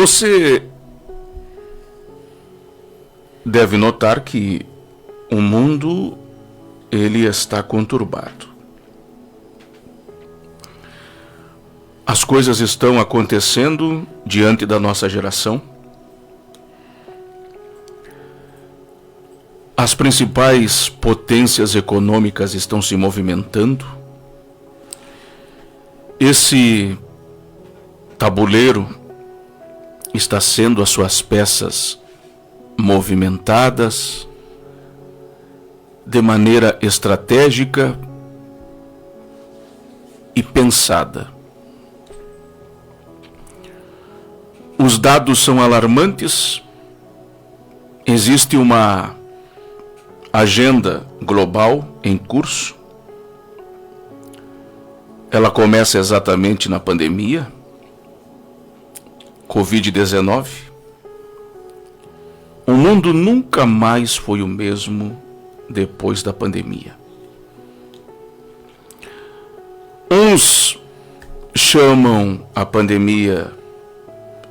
Você deve notar que o mundo ele está conturbado. As coisas estão acontecendo diante da nossa geração. As principais potências econômicas estão se movimentando. Esse tabuleiro está sendo as suas peças movimentadas de maneira estratégica e pensada. Os dados são alarmantes. Existe uma agenda global em curso. Ela começa exatamente na pandemia, Covid-19. O mundo nunca mais foi o mesmo depois da pandemia. Uns chamam a pandemia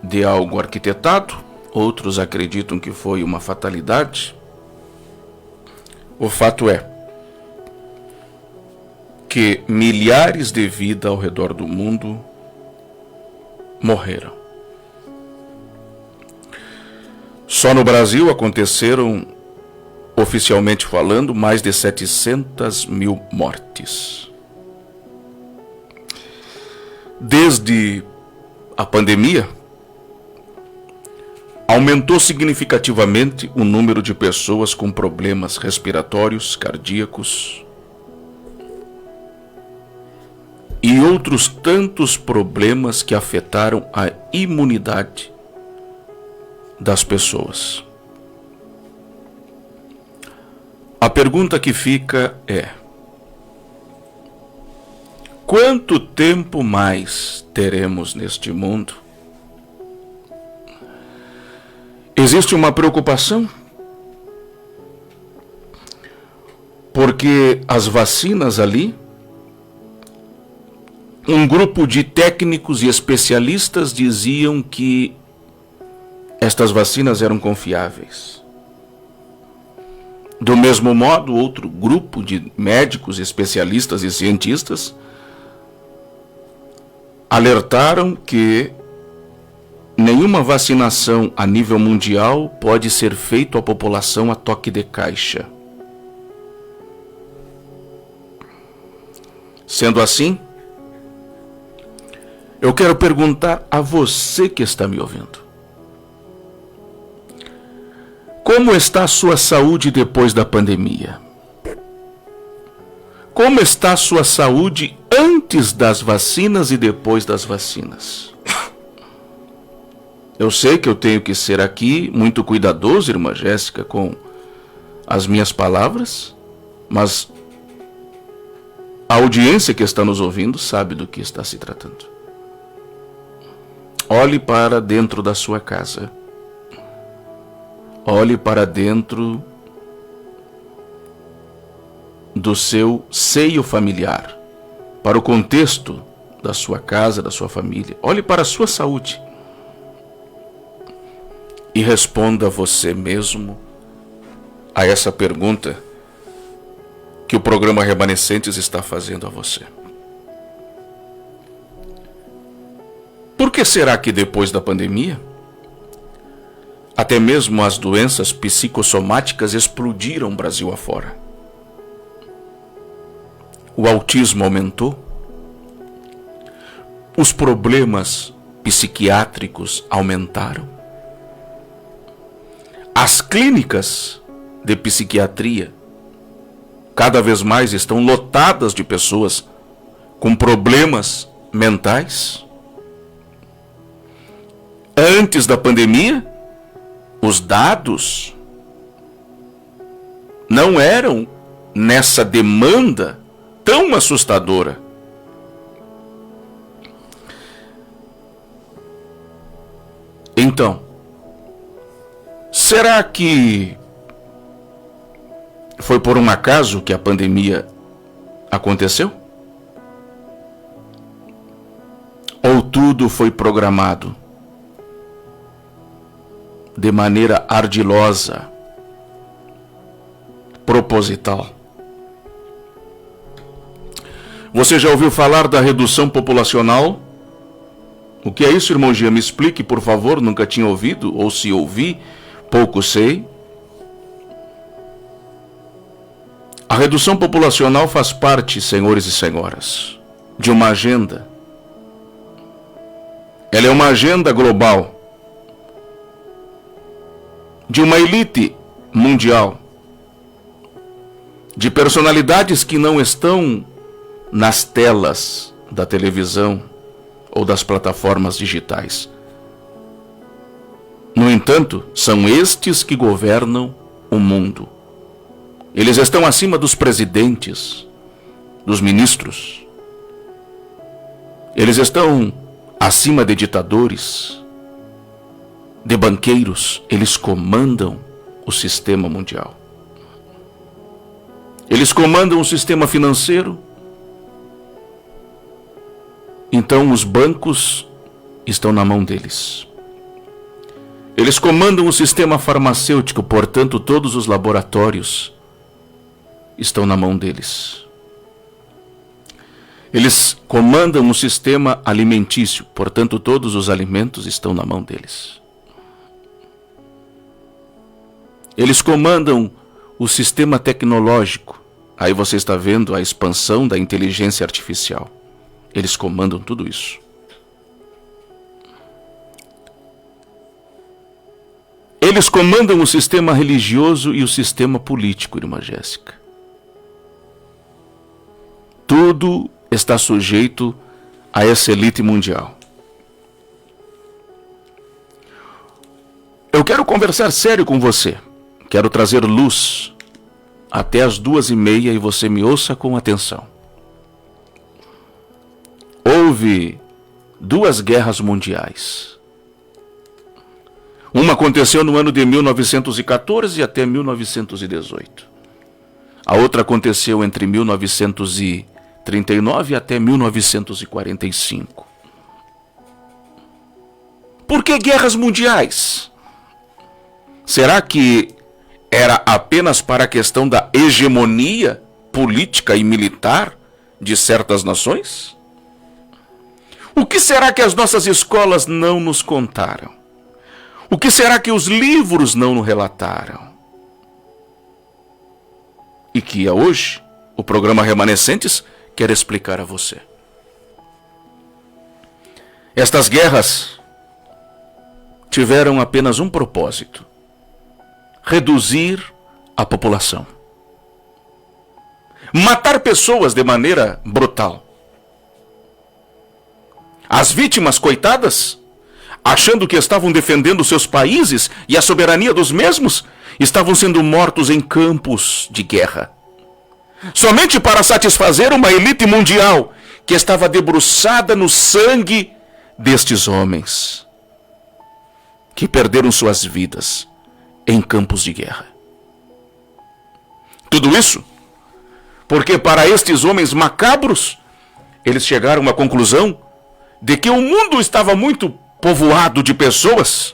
de algo arquitetado, outros acreditam que foi uma fatalidade. O fato é que milhares de vidas ao redor do mundo morreram. Só no Brasil aconteceram, oficialmente falando, mais de 700 mil mortes. Desde a pandemia, aumentou significativamente o número de pessoas com problemas respiratórios, cardíacos e outros tantos problemas que afetaram a imunidade das pessoas. A pergunta que fica é: quanto tempo mais teremos neste mundo? Existe uma preocupação, porque as vacinas ali, um grupo de técnicos e especialistas diziam que estas vacinas eram confiáveis. Do mesmo modo, outro grupo de médicos, especialistas e cientistas alertaram que nenhuma vacinação a nível mundial pode ser feita à população a toque de caixa. Sendo assim, eu quero perguntar a você que está me ouvindo: como está a sua saúde depois da pandemia? Como está a sua saúde antes das vacinas e depois das vacinas? Eu sei que eu tenho que ser aqui muito cuidadoso, irmã Jéssica, com as minhas palavras, mas a audiência que está nos ouvindo sabe do que está se tratando. Olhe para dentro da sua casa. Olhe para dentro do seu seio familiar, para o contexto da sua casa, da sua família. Olhe para a sua saúde e responda você mesmo a essa pergunta que o programa Remanescentes está fazendo a você. Por que será que depois da pandemia, até mesmo as doenças psicossomáticas explodiram Brasil afora? O autismo aumentou, os problemas psiquiátricos aumentaram, as clínicas de psiquiatria cada vez mais estão lotadas de pessoas com problemas mentais. Antes da pandemia, os dados não eram nessa demanda tão assustadora. Então, será que foi por um acaso que a pandemia aconteceu? Ou tudo foi programado? de maneira ardilosa, proposital. Você já ouviu falar da redução populacional? O que é isso, irmão Gia? Me explique, por favor, nunca tinha ouvido, ou se ouvi, pouco sei. A redução populacional faz parte, senhores e senhoras, de uma agenda. Ela é uma agenda global, de uma elite mundial, de personalidades que não estão nas telas da televisão ou das plataformas digitais. No entanto, são estes que governam o mundo. Eles estão acima dos presidentes, dos ministros. Eles estão acima de ditadores, de banqueiros. Eles comandam o sistema mundial. Eles comandam o sistema financeiro. Então os bancos estão na mão deles. Eles comandam o sistema farmacêutico, portanto todos os laboratórios estão na mão deles. Eles comandam o sistema alimentício, portanto todos os alimentos estão na mão deles. Eles comandam o sistema tecnológico. Aí você está vendo a expansão da inteligência artificial. Eles comandam tudo isso. Eles comandam o sistema religioso e o sistema político, irmã Jéssica. Tudo está sujeito a essa elite mundial. Eu quero conversar sério com você. Quero trazer luz até as 2:30 e você me ouça com atenção. Houve 2 guerras mundiais. Uma aconteceu no ano de 1914 até 1918. A outra aconteceu entre 1939 até 1945. Por que guerras mundiais? Será que era apenas para a questão da hegemonia política e militar de certas nações? O que será que as nossas escolas não nos contaram? O que será que os livros não nos relataram? E que hoje o programa Remanescentes quer explicar a você. Estas guerras tiveram apenas um propósito: reduzir a população. Matar pessoas de maneira brutal. As vítimas, coitadas, achando que estavam defendendo seus países e a soberania dos mesmos, estavam sendo mortos em campos de guerra. Somente para satisfazer uma elite mundial que estava debruçada no sangue destes homens que perderam suas vidas em campos de guerra. Tudo isso porque para estes homens macabros, eles chegaram a uma conclusão de que o mundo estava muito povoado de pessoas,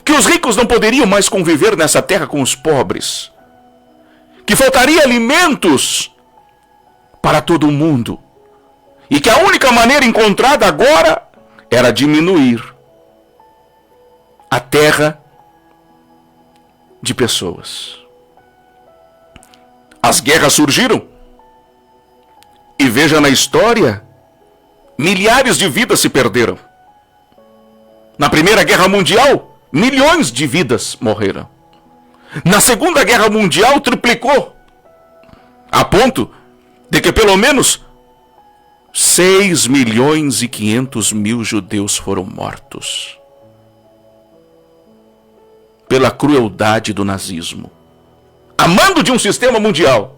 que os ricos não poderiam mais conviver nessa terra com os pobres, que faltaria alimentos para todo mundo, e que a única maneira encontrada agora era diminuir a terra de pessoas. As guerras surgiram, e veja na história, milhares de vidas se perderam. Na Primeira Guerra Mundial, milhões de vidas morreram. Na Segunda Guerra Mundial, triplicou, a ponto de que pelo menos 6.500.000 judeus foram mortos pela crueldade do nazismo, a mando de um sistema mundial.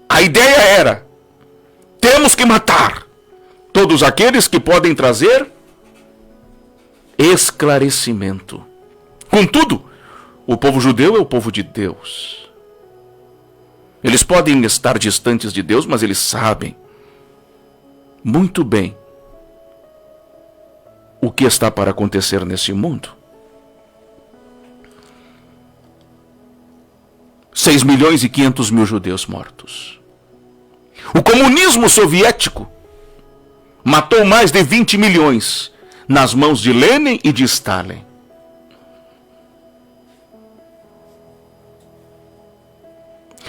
A ideia era: temos que matar todos aqueles que podem trazer esclarecimento. Contudo, o povo judeu é o povo de Deus. Eles podem estar distantes de Deus, mas eles sabem muito bem o que está para acontecer nesse mundo. 6.500.000 judeus mortos. O comunismo soviético matou mais de 20 milhões nas mãos de Lenin e de Stalin.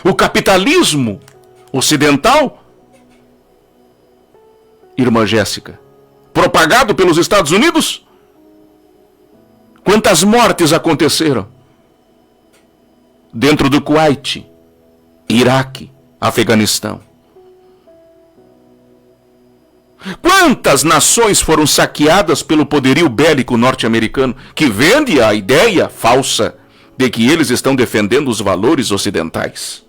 O capitalismo ocidental, irmã Jéssica, propagado pelos Estados Unidos, quantas mortes aconteceram dentro do Kuwait, Iraque, Afeganistão? Quantas nações foram saqueadas pelo poderio bélico norte-americano, que vende a ideia falsa de que eles estão defendendo os valores ocidentais?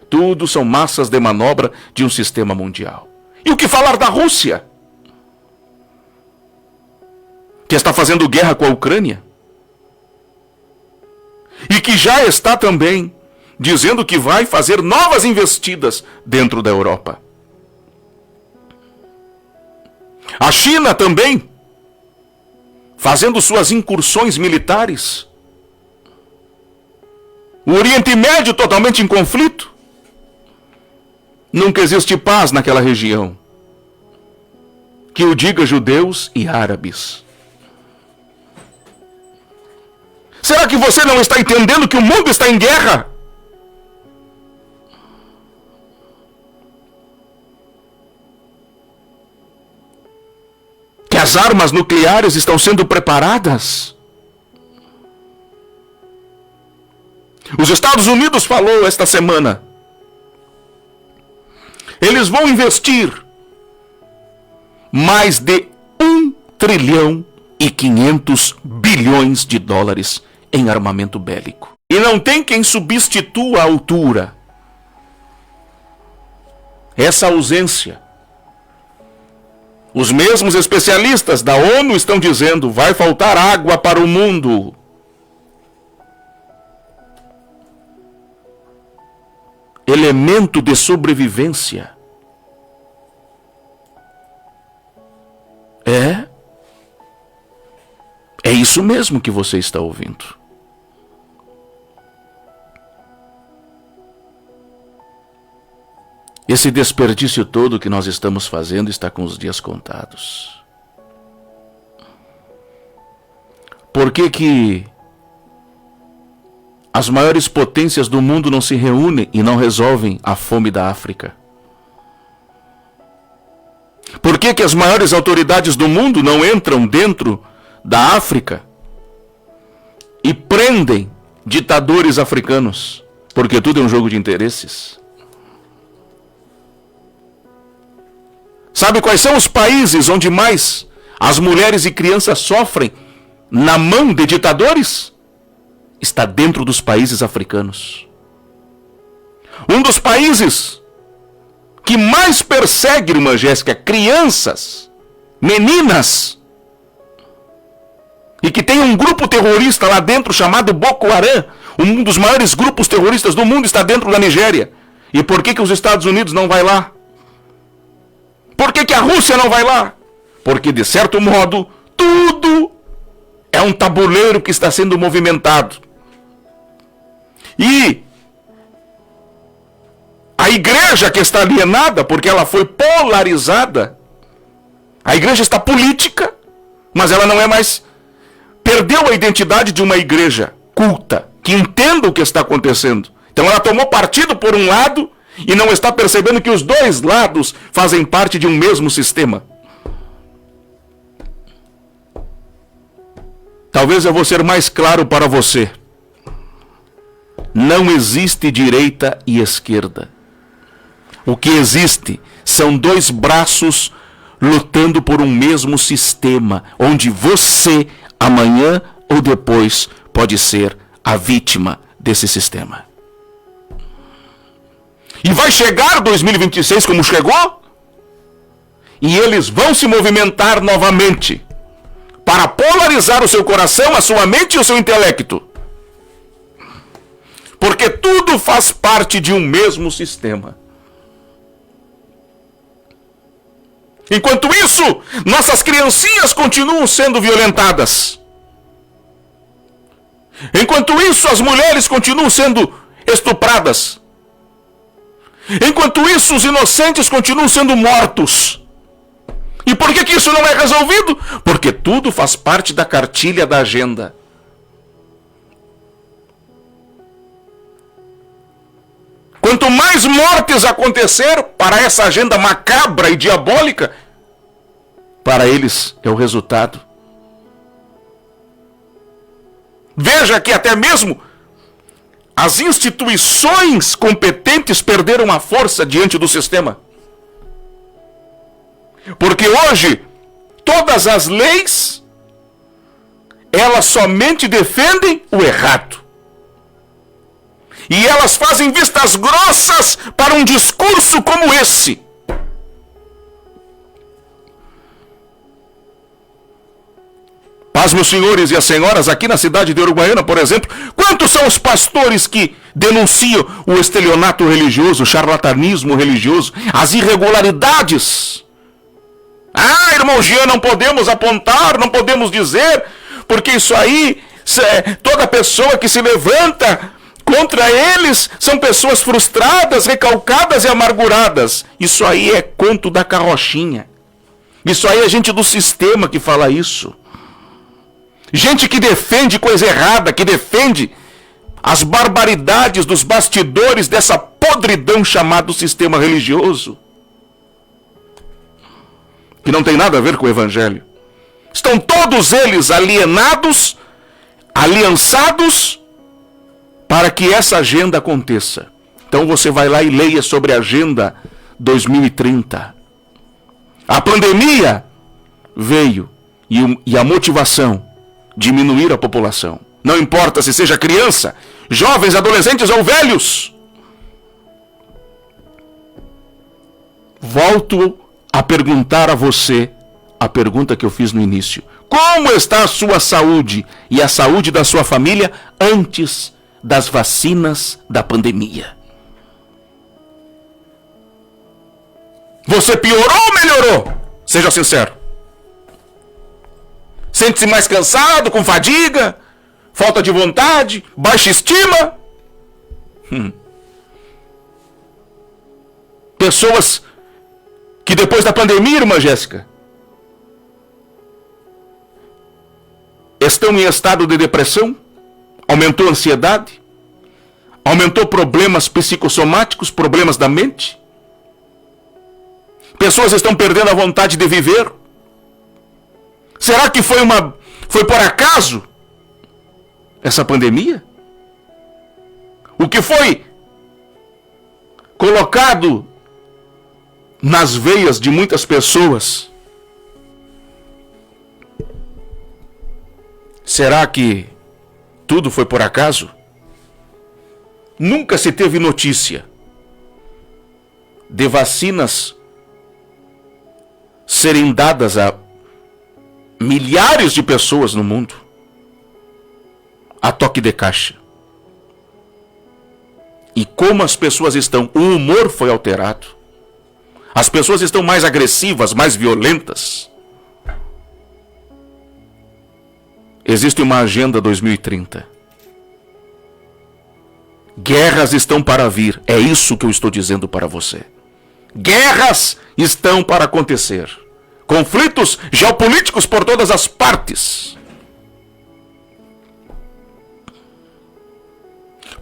Tudo são massas de manobra de um sistema mundial. E o que falar da Rússia, que está fazendo guerra com a Ucrânia? E que já está também dizendo que vai fazer novas investidas dentro da Europa. A China também, fazendo suas incursões militares. O Oriente Médio totalmente em conflito. Nunca existe paz naquela região. Que o diga judeus e árabes. Será que você não está entendendo que o mundo está em guerra? Que as armas nucleares estão sendo preparadas? Os Estados Unidos falou esta semana. Eles vão investir mais de 1,5 trilhão em armamento bélico. E não tem quem substitua a altura. Essa ausência. Os mesmos especialistas da ONU estão dizendo: vai faltar água para o mundo. Elemento de sobrevivência. É isso mesmo que você está ouvindo. Esse desperdício todo que nós estamos fazendo está com os dias contados. Por que as maiores potências do mundo não se reúnem e não resolvem a fome da África? Por que as maiores autoridades do mundo não entram dentro da África e prendem ditadores africanos? Porque tudo é um jogo de interesses. Sabe quais são os países onde mais as mulheres e crianças sofrem na mão de ditadores? Está dentro dos países africanos. Um dos países que mais persegue, irmã Jéssica, crianças, meninas, e que tem um grupo terrorista lá dentro chamado Boko Haram, um dos maiores grupos terroristas do mundo, está dentro da Nigéria. E por que os Estados Unidos não vai lá? Por que a Rússia não vai lá? Porque, de certo modo, tudo é um tabuleiro que está sendo movimentado. E a igreja que está alienada, porque ela foi polarizada, a igreja está política, mas ela não é mais... Perdeu a identidade de uma igreja culta, que entenda o que está acontecendo. Então ela tomou partido por um lado e não está percebendo que os dois lados fazem parte de um mesmo sistema. Talvez eu vou ser mais claro para você. Não existe direita e esquerda. O que existe são dois braços lutando por um mesmo sistema, onde você, amanhã ou depois, pode ser a vítima desse sistema. E vai chegar 2026 como chegou, e eles vão se movimentar novamente para polarizar o seu coração, a sua mente e o seu intelecto. Porque tudo faz parte de um mesmo sistema. Enquanto isso, nossas criancinhas continuam sendo violentadas. Enquanto isso, as mulheres continuam sendo estupradas. Enquanto isso, os inocentes continuam sendo mortos. E por que isso não é resolvido? Porque tudo faz parte da cartilha da agenda. Quanto mais mortes acontecer para essa agenda macabra e diabólica, para eles é o resultado. Veja que até mesmo as instituições competentes perderam a força diante do sistema. Porque hoje, todas as leis, elas somente defendem o errado. E elas fazem vistas grossas para um discurso como esse. Paz, meus senhores e as senhoras, aqui na cidade de Uruguaiana, por exemplo, quantos são os pastores que denunciam o estelionato religioso, o charlatanismo religioso, as irregularidades? Ah, irmão Jean, não podemos apontar, não podemos dizer, porque isso aí, toda pessoa que se levanta contra eles são pessoas frustradas, recalcadas e amarguradas. Isso aí é conto da carrochinha. Isso aí é gente do sistema que fala isso. Gente que defende coisa errada, que defende as barbaridades dos bastidores dessa podridão chamada sistema religioso. Que não tem nada a ver com o evangelho. Estão todos eles alienados, aliançados, para que essa agenda aconteça. Então você vai lá e leia sobre a Agenda 2030. A pandemia veio e a motivação, diminuir a população. Não importa se seja criança, jovens, adolescentes ou velhos. Volto a perguntar a você a pergunta que eu fiz no início. Como está a sua saúde e a saúde da sua família antes das vacinas da pandemia? Você piorou ou melhorou? Seja sincero. Sente-se mais cansado, com fadiga, falta de vontade, baixa estima? Pessoas que depois da pandemia, irmã Jéssica, estão em estado de depressão, aumentou a ansiedade, aumentou problemas psicossomáticos, problemas da mente. Pessoas estão perdendo a vontade de viver. Será que foi por acaso essa pandemia? O que foi colocado nas veias de muitas pessoas, será que tudo foi por acaso? Nunca se teve notícia de vacinas serem dadas a milhares de pessoas no mundo a toque de caixa. E como as pessoas estão, o humor foi alterado. As pessoas estão mais agressivas, mais violentas. Existe uma Agenda 2030. Guerras estão para vir. É isso que eu estou dizendo para você. Guerras estão para acontecer. Conflitos geopolíticos por todas as partes.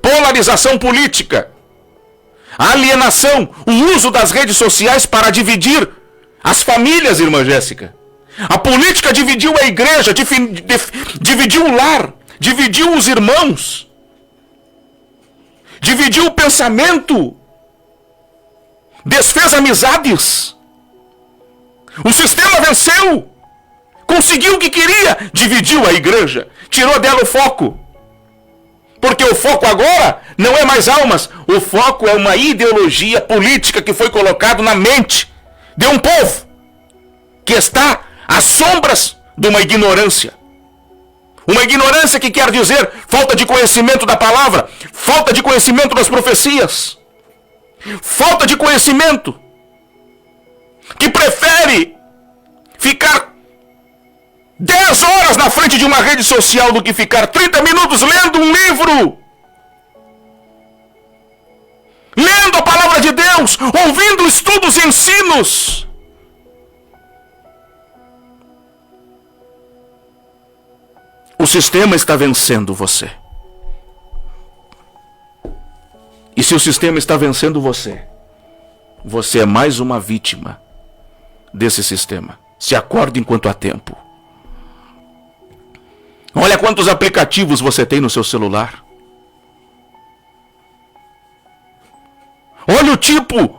Polarização política. Alienação. O uso das redes sociais para dividir as famílias, irmã Jéssica. A política dividiu a igreja, dividiu o lar, dividiu os irmãos. Dividiu o pensamento. Desfez amizades. O sistema venceu. Conseguiu o que queria. Dividiu a igreja. Tirou dela o foco. Porque o foco agora não é mais almas. O foco é uma ideologia política que foi colocado na mente de um povo que está às sombras de uma ignorância. Uma ignorância que quer dizer falta de conhecimento da palavra, falta de conhecimento das profecias, falta de conhecimento, que prefere frente de uma rede social do que ficar 30 minutos lendo um livro, lendo a palavra de Deus, ouvindo estudos e ensinos. O sistema está vencendo você. E se o sistema está vencendo você, você é mais uma vítima desse sistema. Se acorde enquanto há tempo. Olha quantos aplicativos você tem no seu celular. Olha o tipo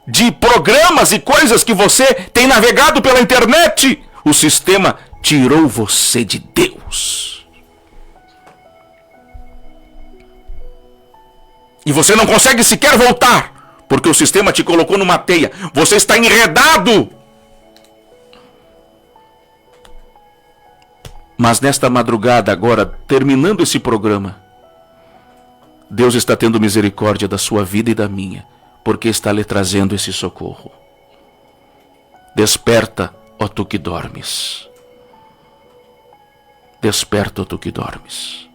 de programas e coisas que você tem navegado pela internet. O sistema tirou você de Deus. E você não consegue sequer voltar, porque o sistema te colocou numa teia. Você está enredado. Mas nesta madrugada, agora, terminando esse programa, Deus está tendo misericórdia da sua vida e da minha, porque está lhe trazendo esse socorro. Desperta, ó tu que dormes. Desperta, ó tu que dormes.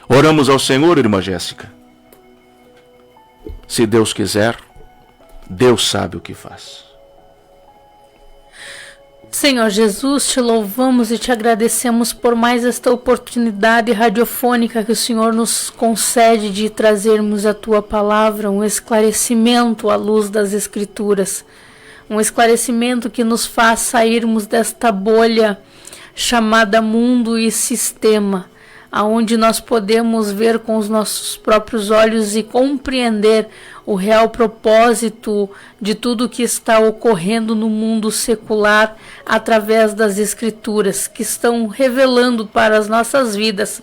Oramos ao Senhor, irmã Jéssica. Se Deus quiser, Deus sabe o que faz. Senhor Jesus, te louvamos e te agradecemos por mais esta oportunidade radiofônica que o Senhor nos concede de trazermos a tua palavra, um esclarecimento à luz das Escrituras, um esclarecimento que nos faz sairmos desta bolha chamada mundo e sistema, aonde nós podemos ver com os nossos próprios olhos e compreender o real propósito de tudo que está ocorrendo no mundo secular através das Escrituras, que estão revelando para as nossas vidas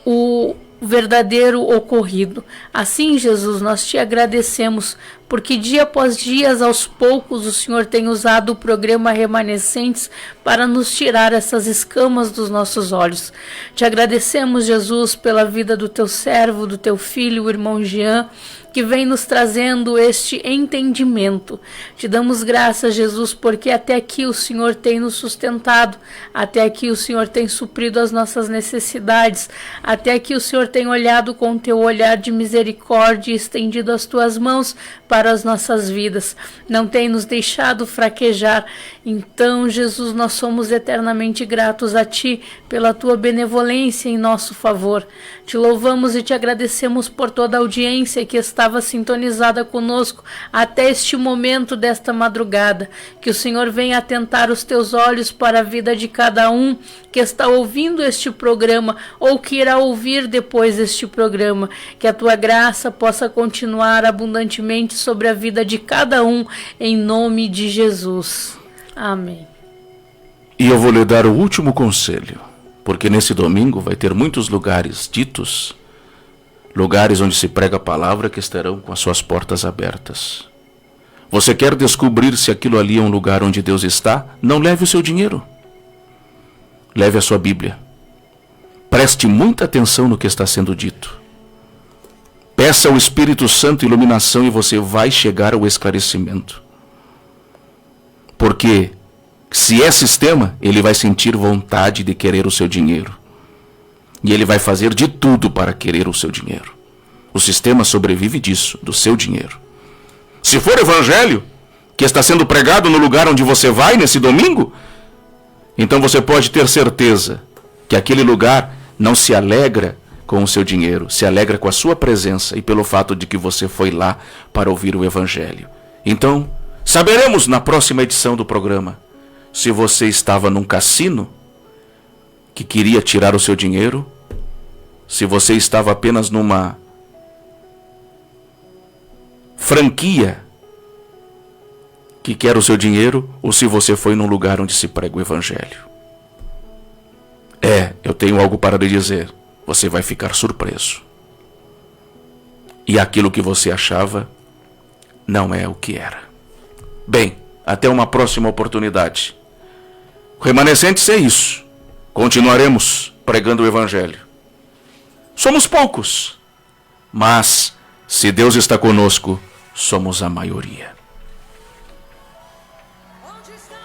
o verdadeiro ocorrido. Assim, Jesus, nós te agradecemos, porque dia após dia, aos poucos, o Senhor tem usado o programa Remanescentes para nos tirar essas escamas dos nossos olhos. Te agradecemos, Jesus, pela vida do teu servo, do teu filho, o irmão Jean, que vem nos trazendo este entendimento. Te damos graças, Jesus, porque até aqui o Senhor tem nos sustentado, até aqui o Senhor tem suprido as nossas necessidades, até aqui o Senhor tem olhado com o teu olhar de misericórdia e estendido as tuas mãos para as nossas vidas, não tem nos deixado fraquejar. Então, Jesus, nós somos eternamente gratos a Ti pela Tua benevolência em nosso favor. Te louvamos e te agradecemos por toda a audiência que estava sintonizada conosco até este momento desta madrugada. Que o Senhor venha atentar os Teus olhos para a vida de cada um que está ouvindo este programa ou que irá ouvir depois este programa. Que a Tua graça possa continuar abundantemente sobre a vida de cada um, em nome de Jesus. Amém. E eu vou lhe dar o último conselho, porque nesse domingo vai ter muitos lugares ditos, lugares onde se prega a palavra, que estarão com as suas portas abertas. Você quer descobrir se aquilo ali é um lugar onde Deus está? Não leve o seu dinheiro. Leve a sua Bíblia. Preste muita atenção no que está sendo dito. Peça ao Espírito Santo iluminação e você vai chegar ao esclarecimento. Porque se é sistema, ele vai sentir vontade de querer o seu dinheiro. E ele vai fazer de tudo para querer o seu dinheiro. O sistema sobrevive disso, do seu dinheiro. Se for evangelho, que está sendo pregado no lugar onde você vai nesse domingo, então você pode ter certeza que aquele lugar não se alegra com o seu dinheiro, se alegra com a sua presença e pelo fato de que você foi lá para ouvir o evangelho. Então, saberemos na próxima edição do programa se você estava num cassino que queria tirar o seu dinheiro, se você estava apenas numa franquia que quer o seu dinheiro, ou se você foi num lugar onde se prega o evangelho. Eu tenho algo para lhe dizer. Você vai ficar surpreso. E aquilo que você achava não é o que era. Bem, até uma próxima oportunidade. Remanescentes é isso. Continuaremos pregando o evangelho. Somos poucos, mas se Deus está conosco, somos a maioria. Onde estão